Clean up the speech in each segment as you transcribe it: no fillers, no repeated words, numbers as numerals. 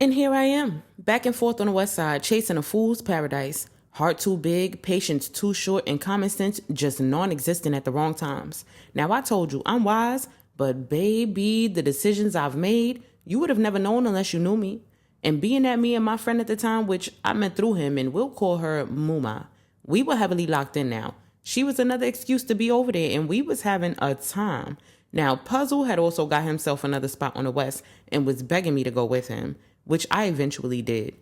And here I am, back and forth on the west side, chasing a fool's paradise. Heart too big, patience too short, and common sense just non-existent at the wrong times. Now I told you, I'm wise, but baby, the decisions I've made, you would have never known unless you knew me. And being that me and my friend at the time, which I met through him, and we'll call her Muma, we were heavily locked in now. She was another excuse to be over there, and we was having a time. Now, Puzzle had also got himself another spot on the west and was begging me to go with him, which I eventually did.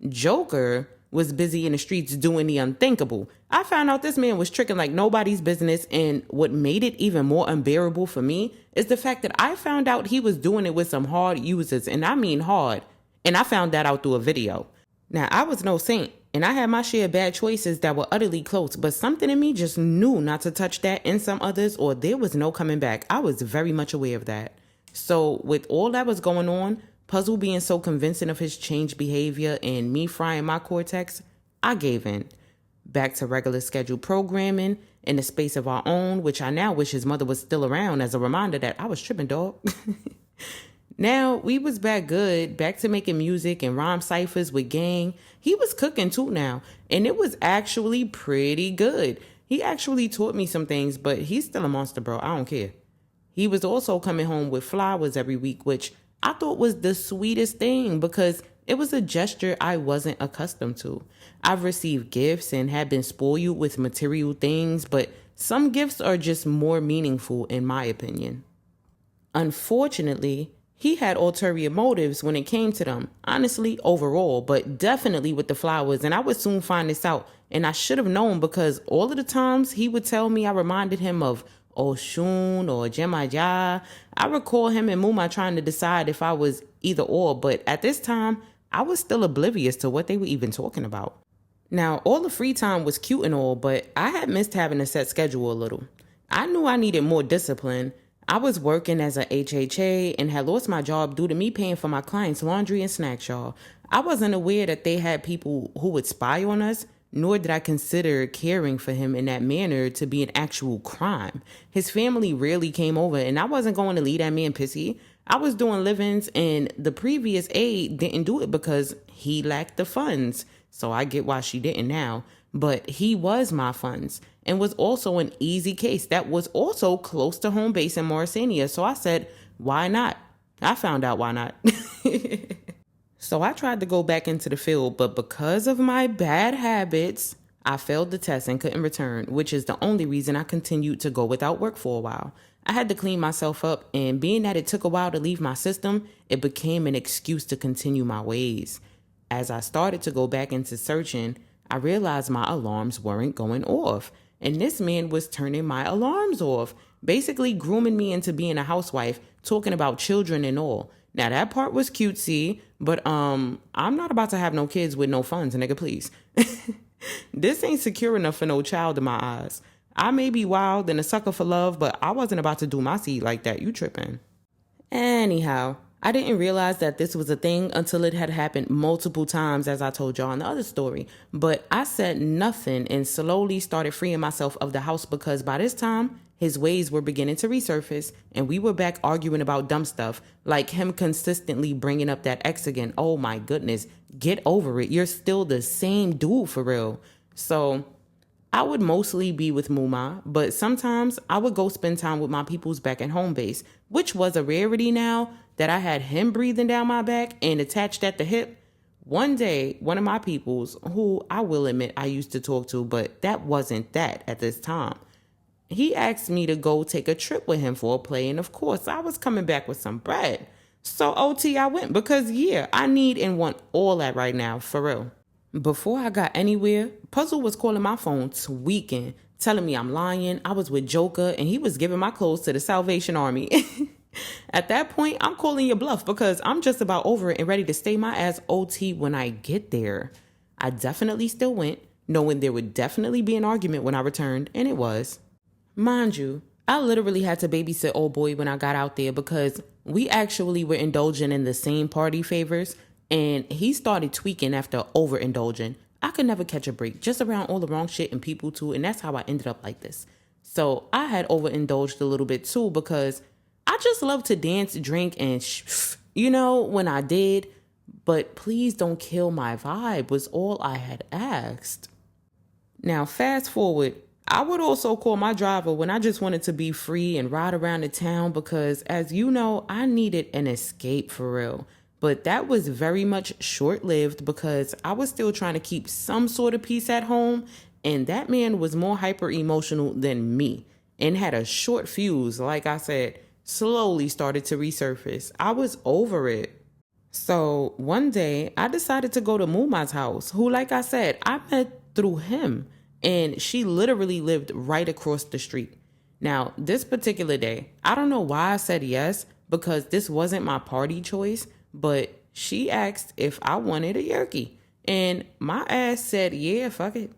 Joker was busy in the streets doing the unthinkable. I found out this man was tricking like nobody's business, and what made it even more unbearable for me is the fact that I found out he was doing it with some hard users, and I mean hard, and I found that out through a video. Now, I was no saint, and I had my share of bad choices that were utterly close, but something in me just knew not to touch that and some others, or there was no coming back. I was very much aware of that. So with all that was going on, Puzzle being so convincing of his changed behavior and me frying my cortex, I gave in. Back to regular scheduled programming in a space of our own, which I now wish his mother was still around as a reminder that I was tripping, dog. Now, we was back good, back to making music and rhyme ciphers with gang. He was cooking too now, and it was actually pretty good. He actually taught me some things, but he's still a monster, bro. I don't care. He was also coming home with flowers every week, which I thought was the sweetest thing because it was a gesture I wasn't accustomed to. I've received gifts and have been spoiled with material things, but some gifts are just more meaningful in my opinion. Unfortunately, he had ulterior motives when it came to them, honestly, overall, but definitely with the flowers, and I would soon find this out, and I should have known because all of the times he would tell me I reminded him of Oshun or Jemaja. I recall him and Muma trying to decide if I was either or, but at this time, I was still oblivious to what they were even talking about. Now, all the free time was cute and all, but I had missed having a set schedule a little. I knew I needed more discipline. I was working as a HHA and had lost my job due to me paying for my clients' laundry and snacks, y'all. I wasn't aware that they had people who would spy on us, nor did I consider caring for him in that manner to be an actual crime. His family rarely came over, and I wasn't going to leave that man pissy. I was doing live-ins, and the previous aide didn't do it because he lacked the funds. So I get why she didn't now. But he was my funds and was also an easy case that was also close to home base in Mauritania. So I said, why not? I found out why not. So I tried to go back into the field, but because of my bad habits, I failed the test and couldn't return, which is the only reason I continued to go without work for a while. I had to clean myself up, and being that it took a while to leave my system, it became an excuse to continue my ways. As I started to go back into searching, I realized my alarms weren't going off, and this man was turning my alarms off, basically grooming me into being a housewife, talking about children and all. Now that part was cutesy, but I'm not about to have no kids with no funds, nigga, please. This ain't secure enough for no child in my eyes. I may be wild and a sucker for love, but I wasn't about to do my seed like that. You tripping. Anyhow, I didn't realize that this was a thing until it had happened multiple times, as I told y'all in the other story. But I said nothing and slowly started freeing myself of the house because by this time, his ways were beginning to resurface and we were back arguing about dumb stuff, like him consistently bringing up that ex again. Oh my goodness, get over it. You're still the same dude for real. So I would mostly be with Muma, but sometimes I would go spend time with my peoples back at home base, which was a rarity now that I had him breathing down my back and attached at the hip. One day, one of my peoples, who I will admit I used to talk to, but that wasn't that at this time, he asked me to go take a trip with him for a play, and of course, I was coming back with some bread. So OT I went because, yeah, I need and want all that right now, for real. Before I got anywhere, Puzzle was calling my phone tweaking, telling me I'm lying, I was with Joker, and he was giving my clothes to the Salvation Army. At that point, I'm calling your bluff because I'm just about over it and ready to stay my ass OT when I get there. I definitely still went, knowing there would definitely be an argument when I returned, and it was. Mind you, I literally had to babysit old boy when I got out there because we actually were indulging in the same party favors, and he started tweaking after overindulging. I could never catch a break, just around all the wrong shit and people too, and that's how I ended up like this. So I had overindulged a little bit too because I just love to dance, drink, and when I did. but please don't kill my vibe was all I had asked. Now, fast forward, I would also call my driver when I just wanted to be free and ride around the town because, as you know, I needed an escape for real. But that was very much short lived because I was still trying to keep some sort of peace at home, and that man was more hyper emotional than me and had a short fuse, like I said, slowly started to resurface. I was over it. So one day I decided to go to Muma's house, who, like I said, I met through him. And she literally lived right across the street. Now, this particular day, I don't know why I said yes, because this wasn't my party choice, but she asked if I wanted a yerky. And my ass said, yeah, fuck it.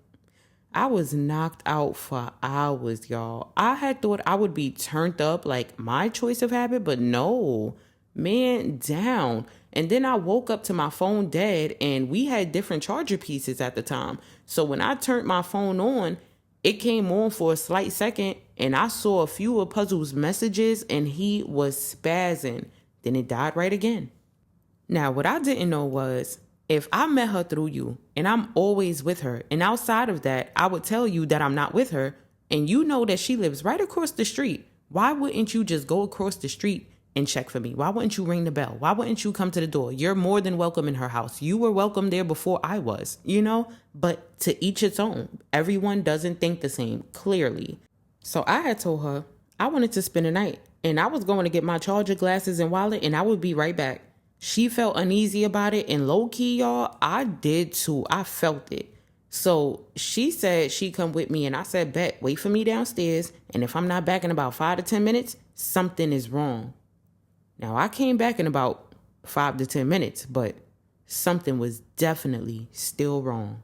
I was knocked out for hours, y'all. I had thought I would be turned up like my choice of habit, but no, man down. And then I woke up to my phone dead, and we had different charger pieces at the time. So when I turned my phone on, it came on for a slight second, and I saw a few of Puzzle's messages, and he was spazzing. Then it died right again. Now, what I didn't know was, if I met her through you and I'm always with her, and outside of that, I would tell you that I'm not with her, and you know that she lives right across the street, why wouldn't you just go across the street and check for me? Why wouldn't you ring the bell? Why wouldn't you come to the door? You're more than welcome in her house. You were welcome there before I was, you know? But to each its own. Everyone doesn't think the same, clearly. So I had told her I wanted to spend a night, and I was going to get my charger, glasses, and wallet, and I would be right back. She felt uneasy about it, and low-key, y'all, I did too. I felt it. So she said she'd come with me, and I said, bet, wait for me downstairs, and if I'm not back in about 5 to 10 minutes, something is wrong. Now, I came back in about 5 to 10 minutes, but something was definitely still wrong.